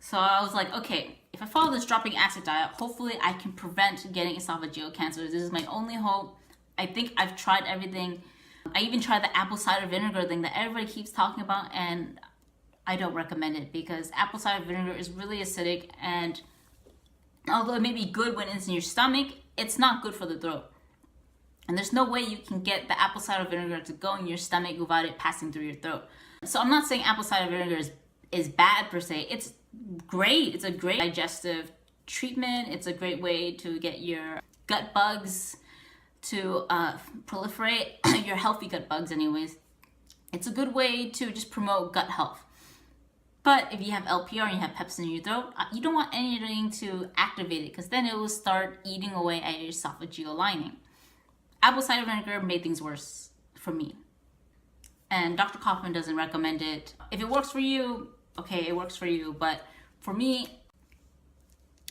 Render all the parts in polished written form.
So I was like, okay, if I follow this dropping acid diet, hopefully I can prevent getting esophageal cancer. This is my only hope. I think I've tried everything. I even tried the apple cider vinegar thing that everybody keeps talking about, and I don't recommend it because apple cider vinegar is really acidic, and although it may be good when it's in your stomach, it's not good for the throat. And there's no way you can get the apple cider vinegar to go in your stomach without it passing through your throat. So I'm not saying apple cider vinegar is bad per se. It's great. It's a great digestive treatment. It's a great way to get your gut bugs to proliferate, your healthy gut bugs anyways. It's a good way to just promote gut health. But if you have LPR and you have pepsin in your throat, you don't want anything to activate it because then it will start eating away at your esophageal lining. Apple cider vinegar made things worse for me. And Dr. Koufman doesn't recommend it. If it works for you, okay, it works for you. But for me,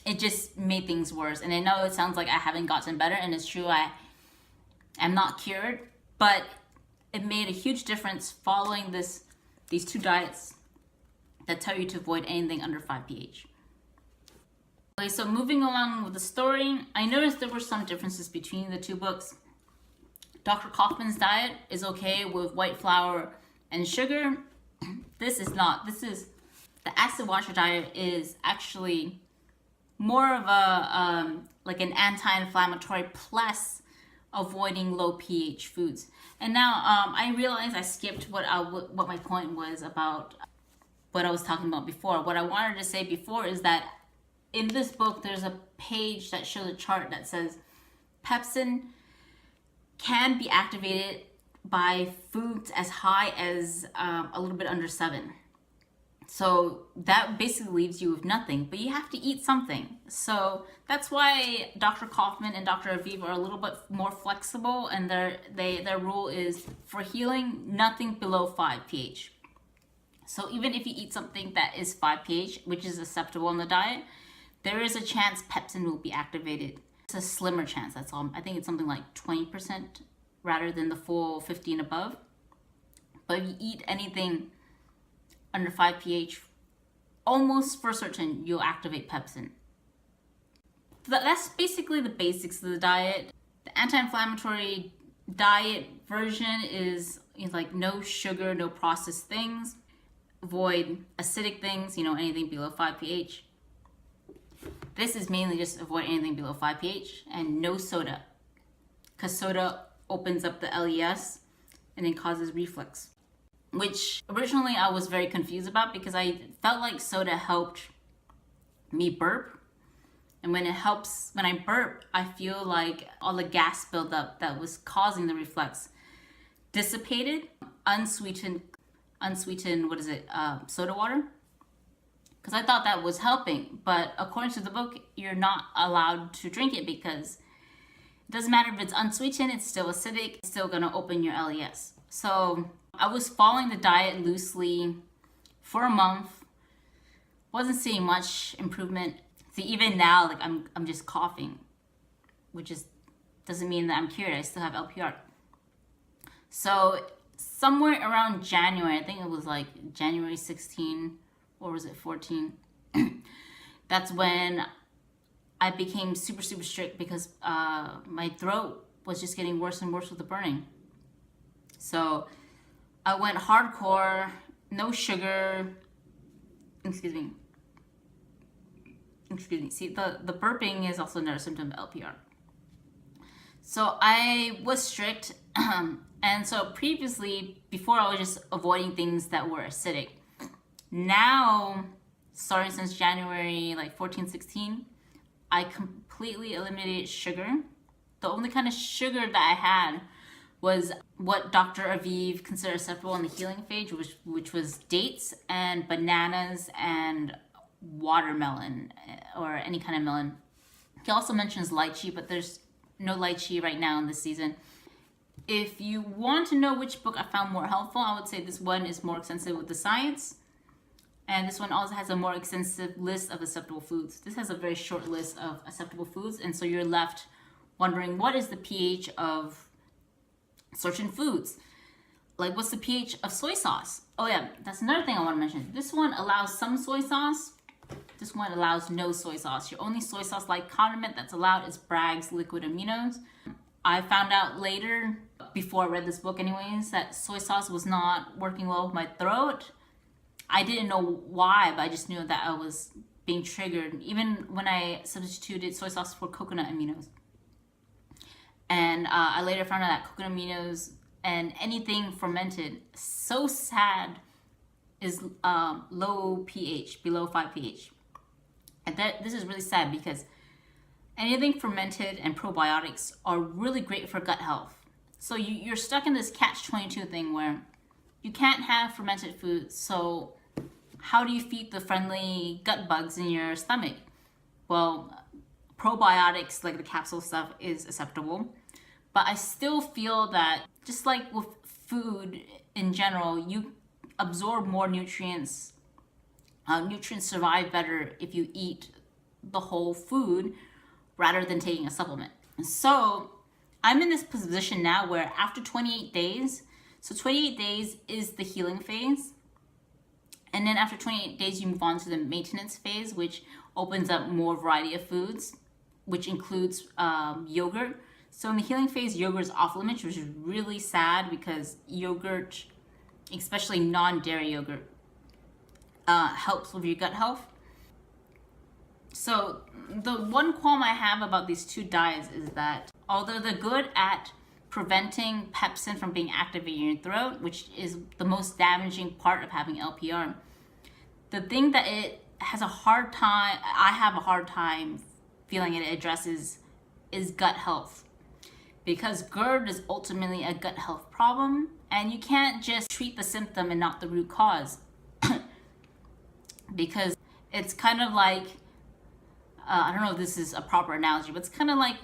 it just made things worse. And I know it sounds like I haven't gotten better, and it's true, I am not cured. But it made a huge difference following these two diets that tell you to avoid anything under 5 pH. Okay, so moving along with the story, I noticed there were some differences between the two books. Dr. Koufman's diet is okay with white flour and sugar. This is not. This is, the acid washer diet is actually more of a, like an anti-inflammatory plus avoiding low pH foods. And now I realized I skipped what my point was about what I was talking about before. What I wanted to say before is that in this book, there's a page that shows a chart that says pepsin can be activated by foods as high as a little bit under 7. So that basically leaves you with nothing, but you have to eat something. So that's why Dr. Koufman and Dr. Aviv are a little bit more flexible, and their rule is for healing, nothing below 5 pH. So even if you eat something that is 5 pH, which is acceptable in the diet, there is a chance pepsin will be activated. It's a slimmer chance, that's all. I think it's something like 20% rather than the full 50 and above. But if you eat anything under 5 pH, almost for certain you'll activate pepsin. That's basically the basics of the diet. The anti-inflammatory diet version is like no sugar, no processed things. Avoid acidic things, anything below 5 pH. This is mainly just avoid anything below 5 pH and no soda, because soda opens up the LES and it causes reflux, which originally I was very confused about because I felt like soda helped me burp. And when I burp, I feel like all the gas buildup that was causing the reflux dissipated. Unsweetened, soda water. Because I thought that was helping, but according to the book, you're not allowed to drink it because it doesn't matter if it's unsweetened, it's still acidic, it's still gonna open your LES. So I was following the diet loosely for a month, wasn't seeing much improvement. See, even now, like I'm just coughing, which doesn't mean that I'm cured. I still have LPR. So somewhere around January, I think it was like January 16, or was it 14? That's when I became super, super strict because my throat was just getting worse and worse with the burning. So I went hardcore, no sugar. Excuse me. See, the burping is also another symptom of LPR. So I was strict. And so previously, before I was just avoiding things that were acidic. Now, starting since January 14, 16, I completely eliminated sugar. The only kind of sugar that I had was what Dr. Aviv considered acceptable in the healing phase, which was dates and bananas and watermelon or any kind of melon. He also mentions lychee, but there's no lychee right now in this season. If you want to know which book I found more helpful, I would say this one is more extensive with the science. And this one also has a more extensive list of acceptable foods. This has a very short list of acceptable foods. And so you're left wondering, what is the pH of certain foods? Like, what's the pH of soy sauce? Oh yeah, that's another thing I want to mention. This one allows some soy sauce, This one allows no soy sauce. Your only soy sauce-like condiment that's allowed is Bragg's liquid aminos. I found out later, before I read this book anyways, that soy sauce was not working well with my throat. I didn't know why, but I just knew that I was being triggered, even when I substituted soy sauce for coconut aminos. And I later found out that coconut aminos and anything fermented, so sad, is low pH, below 5 pH. And this is really sad because anything fermented and probiotics are really great for gut health. So you're stuck in this catch-22 thing where you can't have fermented foods, so how do you feed the friendly gut bugs in your stomach? Well, probiotics like the capsule stuff is acceptable, but I still feel that just like with food in general, you absorb more nutrients. Nutrients survive better if you eat the whole food rather than taking a supplement. And so I'm in this position now where after 28 days, so 28 days is the healing phase. And then after 28 days, you move on to the maintenance phase, which opens up more variety of foods, which includes yogurt. So in the healing phase, yogurt is off limits, which is really sad because yogurt, especially non-dairy yogurt, helps with your gut health. So the one qualm I have about these two diets is that although they're good at preventing pepsin from being activated in your throat, which is the most damaging part of having LPR, the thing that it has a hard time, I have a hard time feeling it addresses, is gut health. Because GERD is ultimately a gut health problem, and you can't just treat the symptom and not the root cause. Because it's kind of like, I don't know if this is a proper analogy, but it's kind of like,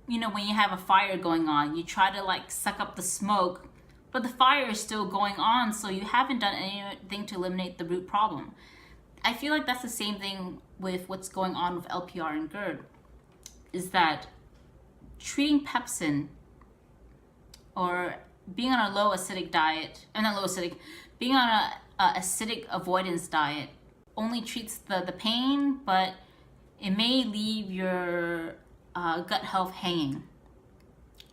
you know, when you have a fire going on, you try to like suck up the smoke, but the fire is still going on, so you haven't done anything to eliminate the root problem. I feel like that's the same thing with what's going on with LPR and GERD, is that treating pepsin or being on a low acidic diet, being on a acidic avoidance diet only treats the pain, but it may leave your gut health hanging.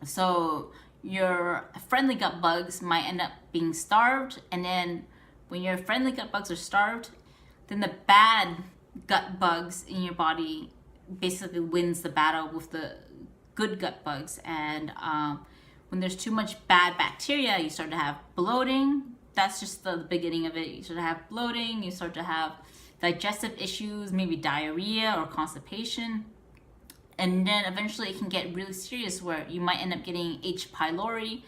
So your friendly gut bugs might end up being starved, and then when your friendly gut bugs are starved, then the bad gut bugs in your body basically wins the battle with the good gut bugs. And when there's too much bad bacteria, you start to have bloating. That's just the beginning of it. You start to have bloating, you start to have digestive issues, maybe diarrhea or constipation. And then eventually it can get really serious where you might end up getting H. pylori,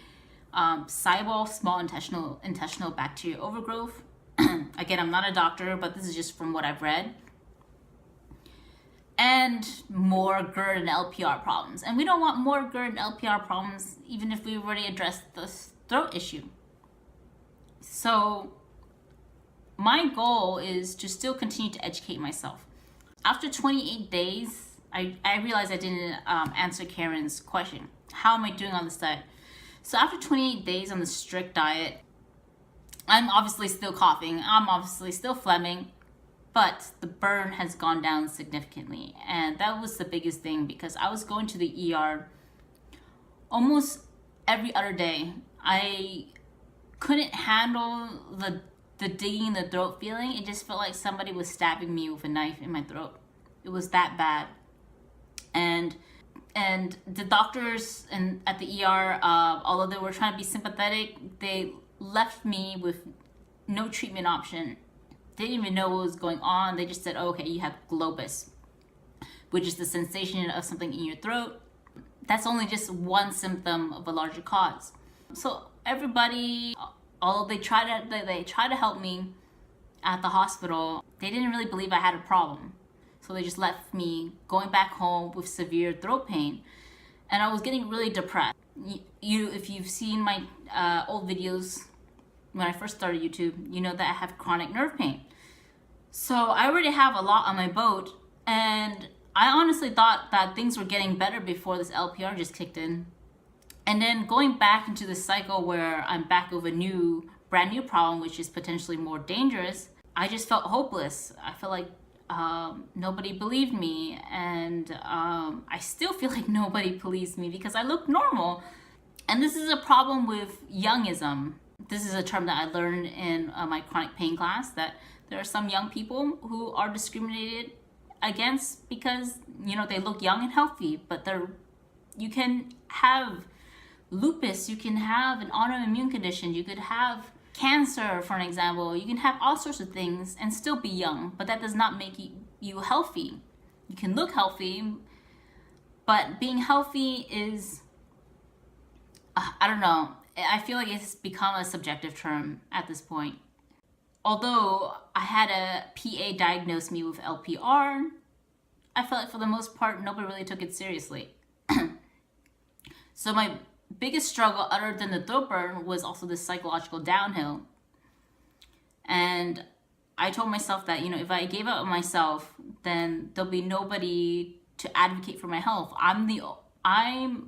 SIBO, small intestinal bacterial overgrowth. Again, I'm not a doctor, but this is just from what I've read. And more GERD and LPR problems. And we don't want more GERD and LPR problems, even if we've already addressed the throat issue. So my goal is to still continue to educate myself. After 28 days, I realized I didn't answer Karen's question. How am I doing on this diet? So after 28 days on the strict diet, I'm obviously still coughing. I'm obviously still phlegming, but the burn has gone down significantly. And that was the biggest thing because I was going to the ER almost every other day. I couldn't handle the digging in the throat feeling. It just felt like somebody was stabbing me with a knife in my throat. It was that bad. And the doctors at the ER, although they were trying to be sympathetic, they left me with no treatment option. They didn't even know what was going on. They just said, oh, okay, you have globus, which is the sensation of something in your throat. That's only just one symptom of a larger cause. So everybody, although they try to help me at the hospital, they didn't really believe I had a problem. So they just left me going back home with severe throat pain. And I was getting really depressed. If you've seen my old videos when I first started YouTube, you know that I have chronic nerve pain. So I already have a lot on my boat, and I honestly thought that things were getting better before this LPR just kicked in. And then going back into this cycle where I'm back with a brand new problem, which is potentially more dangerous, I just felt hopeless. I felt like nobody believed me, and I still feel like nobody believes me because I look normal. And this is a problem with youngism. This is a term that I learned in my chronic pain class, that there are some young people who are discriminated against because, you know, they look young and healthy, but you can have lupus, you can have an autoimmune condition, you could have cancer, for an example, you can have all sorts of things and still be young, but that does not make you healthy. You can look healthy, but being healthy is, I don't know, I feel like it's become a subjective term at this point. Although I had a PA diagnose me with LPR, I felt like for the most part, nobody really took it seriously. So my biggest struggle, other than the throat burn, was also the psychological downhill. And I told myself that, you know, if I gave up on myself, then there'll be nobody to advocate for my health. I'm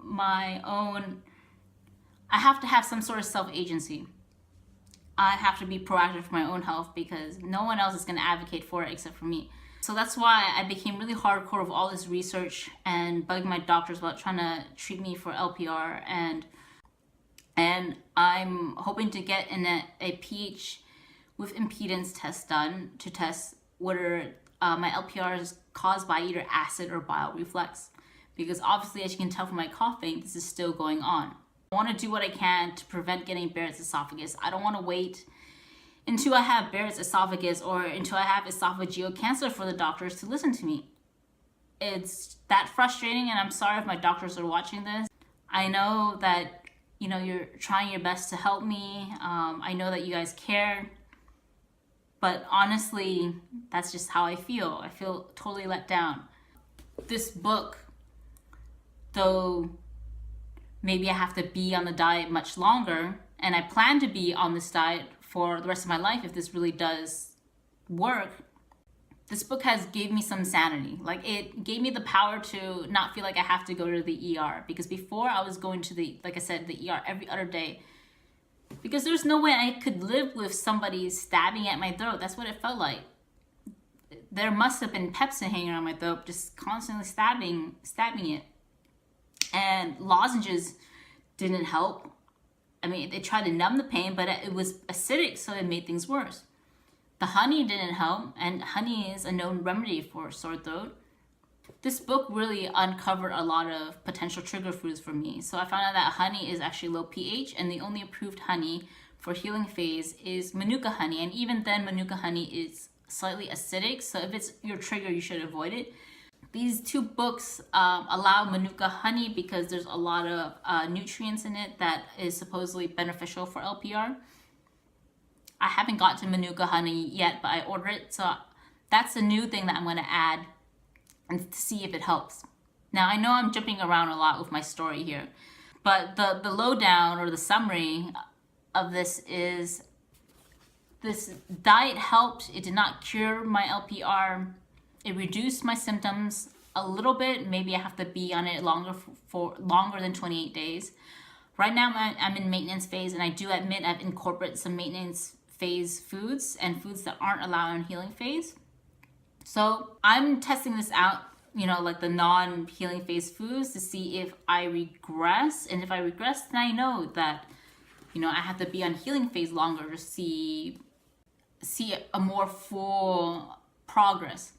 my own. I have to have some sort of self-agency. I have to be proactive for my own health because no one else is going to advocate for it except for me. So that's why I became really hardcore with all this research and bugging my doctors about trying to treat me for LPR. And I'm hoping to get a pH with impedance test done to test whether my LPR is caused by either acid or bile reflux. Because obviously, as you can tell from my coughing, this is still going on. I want to do what I can to prevent getting Barrett's esophagus. I don't want to wait until I have Barrett's esophagus or until I have esophageal cancer for the doctors to listen to me. It's that frustrating, and I'm sorry if my doctors are watching this. I know that, you know, you're trying your best to help me. I know that you guys care, but honestly, that's just how I feel. I feel totally let down. This book, though, maybe I have to be on the diet much longer, and I plan to be on this diet for the rest of my life if this really does work. This book has gave me some sanity. Like, it gave me the power to not feel like I have to go to the ER, because before I was going to the ER every other day because there's no way I could live with somebody stabbing at my throat. That's what it felt like. There must have been Pepsi hanging around my throat, just constantly stabbing it. And lozenges didn't help. I mean, they tried to numb the pain, but it was acidic, so it made things worse. The honey didn't help, and honey is a known remedy for sore throat. This book really uncovered a lot of potential trigger foods for me. So I found out that honey is actually low pH, and the only approved honey for healing phase is Manuka honey. And even then, Manuka honey is slightly acidic, so if it's your trigger, you should avoid it. These two books allow Manuka honey because there's a lot of nutrients in it that is supposedly beneficial for LPR. I haven't got to Manuka honey yet, but I ordered it. So that's a new thing that I'm going to add and see if it helps. Now, I know I'm jumping around a lot with my story here, but the lowdown or the summary of this is this diet helped. It did not cure my LPR. It reduced my symptoms a little bit. Maybe I have to be on it for longer than 28 days. Right now, I'm in maintenance phase, and I do admit I've incorporated some maintenance phase foods and foods that aren't allowed in healing phase. So I'm testing this out, you know, like the non-healing phase foods to see if I regress. And if I regress, then I know that, you know, I have to be on healing phase longer to see a more full progress.